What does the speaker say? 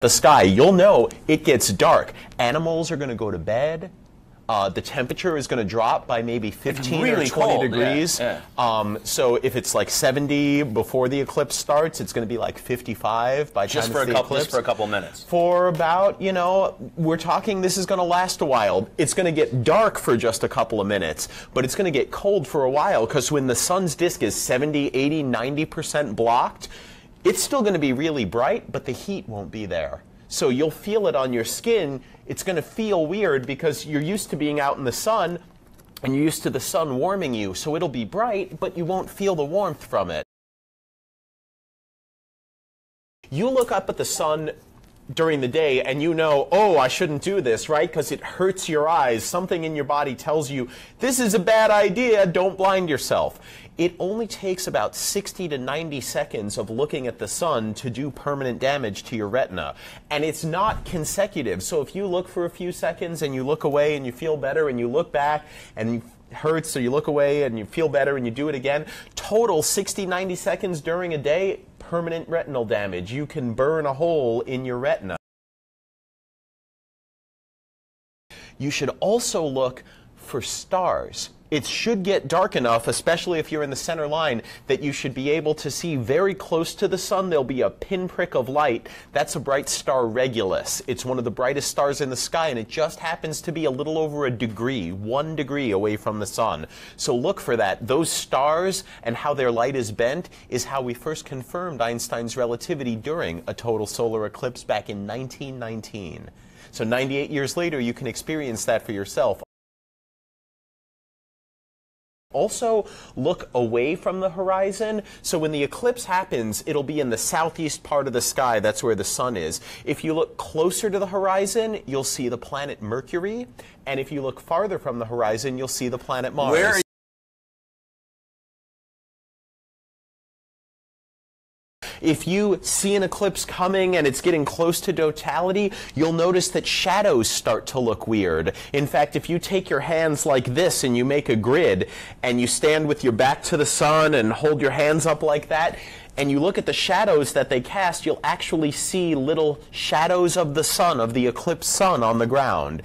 the sky, you'll know it gets dark. Animals are going to go to bed. The temperature is going to drop by maybe 15 really or 20 cold. degrees. Yeah. So if it's like 70 before the eclipse starts, it's going to be like 55 by the time it's the eclipse. Just for a couple minutes. For about, you know, we're talking this is going to last a while. It's going to get dark for just a couple of minutes, but it's going to get cold for a while because when the sun's disk is 70, 80, 90% blocked, it's still going to be really bright, but the heat won't be there. So you'll feel it on your skin. It's going to feel weird because you're used to being out in the sun and you're used to the sun warming you. So it'll be bright, but you won't feel the warmth from it. You look up at the sun during the day and you know, oh, I shouldn't do this, right? Because it hurts your eyes. Something in your body tells you, this is a bad idea, don't blind yourself. It only takes about 60 to 90 seconds of looking at the sun to do permanent damage to your retina. And it's not consecutive. So if you look for a few seconds and you look away and you feel better and you look back and it hurts, so you look away and you feel better and you do it again, total 60, 90 seconds during a day, permanent retinal damage. You can burn a hole in your retina. You should also look for stars. It should get dark enough, especially if you're in the center line, that you should be able to see very close to the sun. There'll be a pinprick of light. That's a bright star Regulus. It's one of the brightest stars in the sky, and it just happens to be a little over a degree, 1 degree away from the sun. So look for that. Those stars and how their light is bent is how we first confirmed Einstein's relativity during a total solar eclipse back in 1919. So 98 years later, you can experience that for yourself. Also, look away from the horizon. So when the eclipse happens, it'll be in the southeast part of the sky. That's where the sun is. If you look closer to the horizon, you'll see the planet Mercury. And if you look farther from the horizon, you'll see the planet Mars. If you see an eclipse coming and it's getting close to totality, you'll notice that shadows start to look weird. In fact, if you take your hands like this and you make a grid and you stand with your back to the sun and hold your hands up like that, and you look at the shadows that they cast, you'll actually see little shadows of the sun, of the eclipsed sun on the ground.